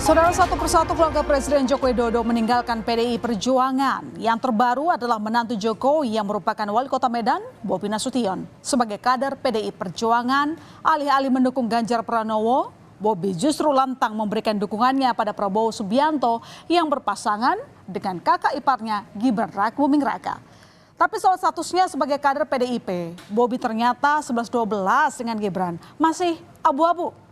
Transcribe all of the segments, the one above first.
Saudara, satu persatu keluarga Presiden Joko Widodo meninggalkan PDI Perjuangan. Yang terbaru adalah menantu Jokowi yang merupakan wali kota Medan, Bobi Nasution. Sebagai kader PDI Perjuangan, alih-alih mendukung Ganjar Pranowo, Bobi justru lantang memberikan dukungannya pada Prabowo Subianto yang berpasangan dengan kakak iparnya Gibran Rakabuming Raka. Tapi soal statusnya sebagai kader PDIP, Bobi ternyata 11-12 dengan Gibran masih abu-abu.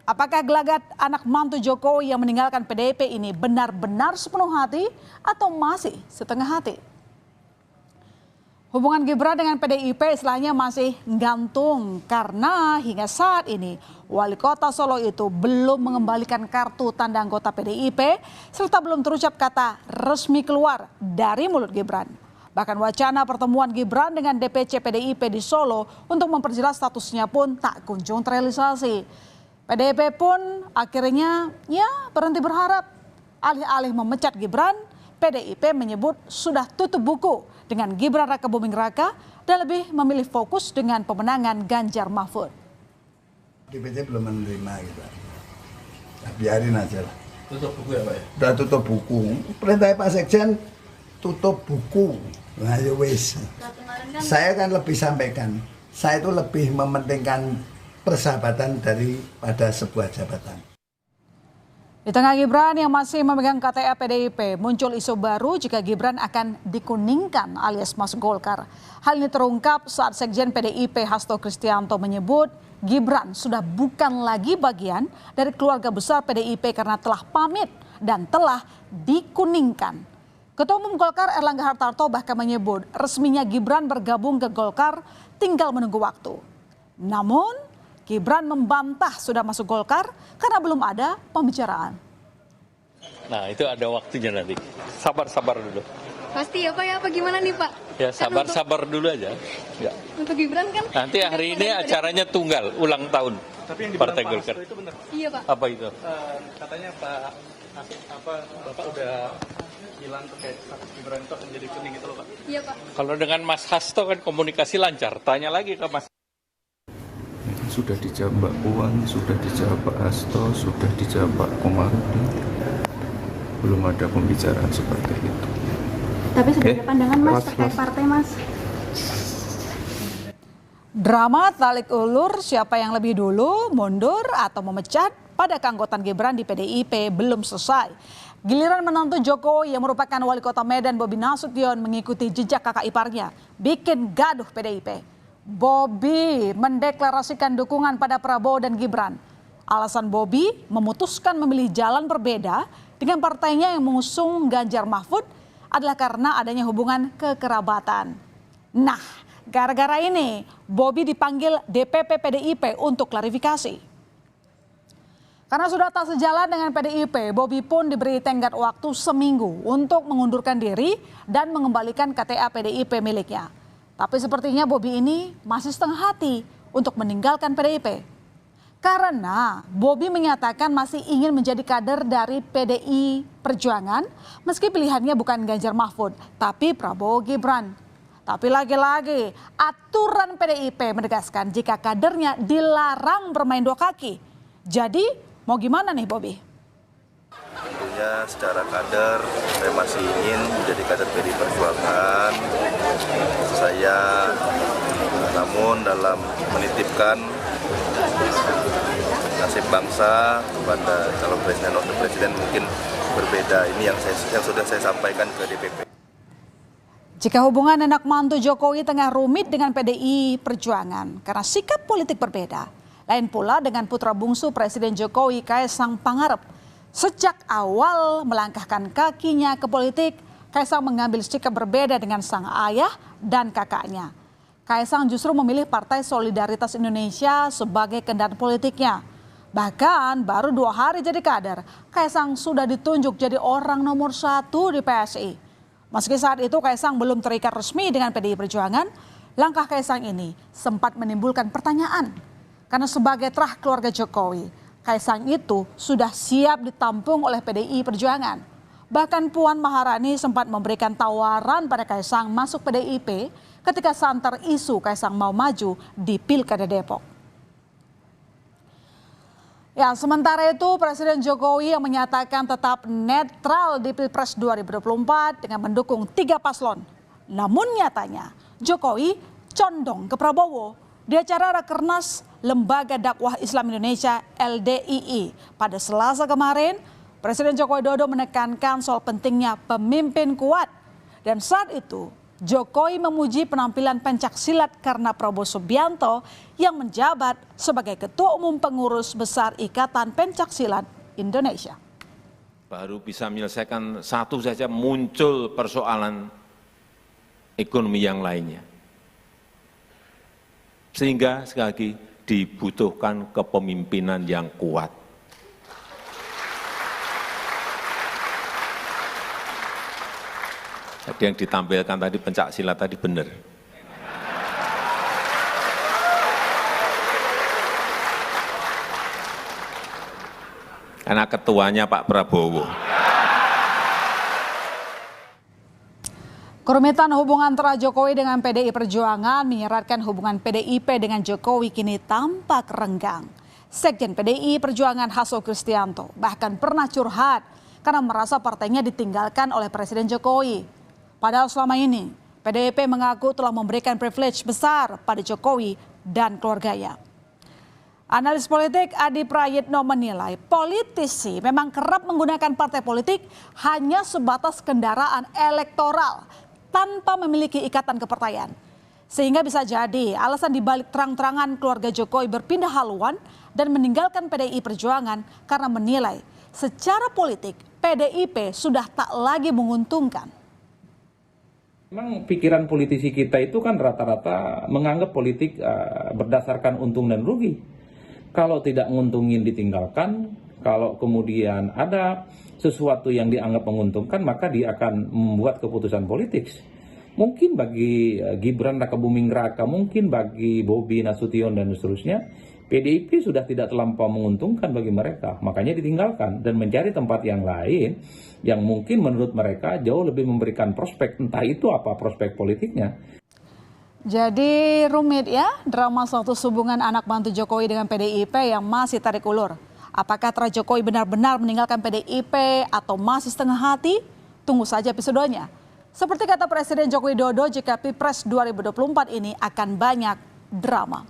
Apakah gelagat anak mantu Jokowi yang meninggalkan PDIP ini benar-benar sepenuh hati atau masih setengah hati? Hubungan Gibran dengan PDIP istilahnya masih gantung karena hingga saat ini wali kota Solo itu belum mengembalikan kartu tanda anggota PDIP serta belum terucap kata resmi keluar dari mulut Gibran. Bahkan wacana pertemuan Gibran dengan DPC PDIP di Solo untuk memperjelas statusnya pun tak kunjung terrealisasi. PDIP pun akhirnya berhenti berharap. Alih-alih memecat Gibran, PDIP menyebut sudah tutup buku dengan Gibran Rakabuming Raka dan lebih memilih fokus dengan pemenangan Ganjar Mahfud. DPC belum menerima gitu. Nah, biarin aja lah. Tutup buku ya Pak ya? Udah tutup buku. Perintah Pak Sekjen tutup buku. Nah ya wis. Saya kan lebih sampaikan. Saya itu lebih mementingkan persahabatan daripada sebuah jabatan. Di tengah Gibran yang masih memegang KTA PDIP, muncul isu baru jika Gibran akan dikuningkan alias masuk Golkar. Hal ini terungkap saat Sekjen PDIP Hasto Kristianto menyebut Gibran sudah bukan lagi bagian dari keluarga besar PDIP karena telah pamit dan telah dikuningkan. Ketua Umum Golkar Erlangga Hartarto bahkan menyebut resminya Gibran bergabung ke Golkar tinggal menunggu waktu. Namun Gibran membantah sudah masuk Golkar karena belum ada pembicaraan. Nah itu ada waktunya nanti. Sabar-sabar dulu. Pasti ya Pak ya, apa gimana nih Pak? Ya sabar-sabar dulu aja. Ya. Untuk Gibran kan? Nanti hari ini acaranya tunggal, ulang tahun. Tapi yang Partai dibilang Pak Golkar. Hasto itu benar. Iya Pak. Apa itu? Katanya Bapak udah bilang terkait status Gibran itu akan jadi kuning gitu loh Pak. Iya Pak. Kalau dengan Mas Hasto kan komunikasi lancar. Tanya lagi ke Mas. Sudah dijawab Mbak Puan, sudah dijawab Pak Hasto, sudah dijawab Pak Komarudin. Belum ada pembicaraan seperti itu. Tapi sudah ada pandangan Mas terkait partai Mas? Drama tarik ulur siapa yang lebih dulu mundur atau memecat pada keanggotaan Gibran di PDIP belum selesai. Giliran menantu Jokowi yang merupakan wali kota Medan Bobi Nasution mengikuti jejak kakak iparnya bikin gaduh PDIP. Bobi mendeklarasikan dukungan pada Prabowo dan Gibran. Alasan Bobi memutuskan memilih jalan berbeda dengan partainya yang mengusung Ganjar Mahfud adalah karena adanya hubungan kekerabatan. Nah, gara-gara ini Bobi dipanggil DPP PDIP untuk klarifikasi. Karena sudah tak sejalan dengan PDIP, Bobi pun diberi tenggat waktu seminggu untuk mengundurkan diri dan mengembalikan KTA PDIP miliknya. Tapi sepertinya Bobi ini masih setengah hati untuk meninggalkan PDIP. Karena Bobi menyatakan masih ingin menjadi kader dari PDI Perjuangan meski pilihannya bukan Ganjar Mahfud, tapi Prabowo Gibran. Tapi lagi-lagi aturan PDIP menegaskan jika kadernya dilarang bermain dua kaki. Jadi mau gimana nih Bobi? Tentunya secara kader saya masih ingin menjadi kader PDI Perjuangan. Saya namun dalam menitipkan nasib bangsa kepada calon presiden atau wakil presiden mungkin berbeda. Ini yang sudah saya sampaikan ke DPP. Jika hubungan anak mantu Jokowi tengah rumit dengan PDI Perjuangan karena sikap politik berbeda. Lain pula dengan putra bungsu Presiden Jokowi Kaisang Pangarep. Sejak awal melangkahkan kakinya ke politik, Kaisang mengambil sikap berbeda dengan sang ayah dan kakaknya. Kaisang justru memilih Partai Solidaritas Indonesia sebagai kendaraan politiknya. Bahkan baru 2 hari jadi kader, Kaisang sudah ditunjuk jadi orang nomor 1 di PSI. Meski saat itu Kaisang belum terikat resmi dengan PDI Perjuangan, langkah Kaisang ini sempat menimbulkan pertanyaan. Karena sebagai terah keluarga Jokowi, Kaisang itu sudah siap ditampung oleh PDI Perjuangan. Bahkan Puan Maharani sempat memberikan tawaran pada Kaisang masuk PDIP ketika santer isu Kaisang mau maju di Pilkada Depok. Ya, sementara itu Presiden Jokowi yang menyatakan tetap netral di Pilpres 2024 dengan mendukung 3 paslon. Namun nyatanya Jokowi condong ke Prabowo di acara Rakernas Lembaga Dakwah Islam Indonesia LDII. Pada Selasa kemarin, Presiden Joko Widodo menekankan soal pentingnya pemimpin kuat. Dan saat itu Jokowi memuji penampilan pencaksilat karena Prabowo Subianto yang menjabat sebagai Ketua Umum Pengurus Besar Ikatan Pencaksilat Indonesia. Baru bisa menyelesaikan satu saja, muncul persoalan ekonomi yang lainnya. Sehingga sekali lagi dibutuhkan kepemimpinan yang kuat. Jadi yang ditampilkan tadi pencaksilat tadi benar. Karena ketuanya Pak Prabowo. Kerumitan hubungan antara Jokowi dengan PDI Perjuangan menyeratkan hubungan PDIP dengan Jokowi kini tampak renggang. Sekjen PDI Perjuangan Hasto Kristianto bahkan pernah curhat karena merasa partainya ditinggalkan oleh Presiden Jokowi. Padahal selama ini PDIP mengaku telah memberikan privilege besar pada Jokowi dan keluarganya. Analis politik Adi Prayitno menilai politisi memang kerap menggunakan partai politik hanya sebatas kendaraan elektoral tanpa memiliki ikatan kepartaian. Sehingga bisa jadi alasan dibalik terang-terangan keluarga Jokowi berpindah haluan dan meninggalkan PDI Perjuangan karena menilai secara politik PDIP sudah tak lagi menguntungkan. Memang pikiran politisi kita itu kan rata-rata menganggap politik berdasarkan untung dan rugi. Kalau tidak nguntungin ditinggalkan, kalau kemudian ada sesuatu yang dianggap menguntungkan maka dia akan membuat keputusan politik. Mungkin bagi Gibran Rakabuming Raka, mungkin bagi Bobi Nasution dan seterusnya, PDIP sudah tidak terlampau menguntungkan bagi mereka. Makanya ditinggalkan dan mencari tempat yang lain yang mungkin menurut mereka jauh lebih memberikan prospek, entah itu apa prospek politiknya. Jadi rumit ya drama status hubungan anak bantu Jokowi dengan PDIP yang masih tarik ulur. Apakah Tra Jokowi benar-benar meninggalkan PDIP atau masih setengah hati? Tunggu saja episodenya. Seperti kata Presiden Joko Widodo, jika Pilpres 2024 ini akan banyak drama.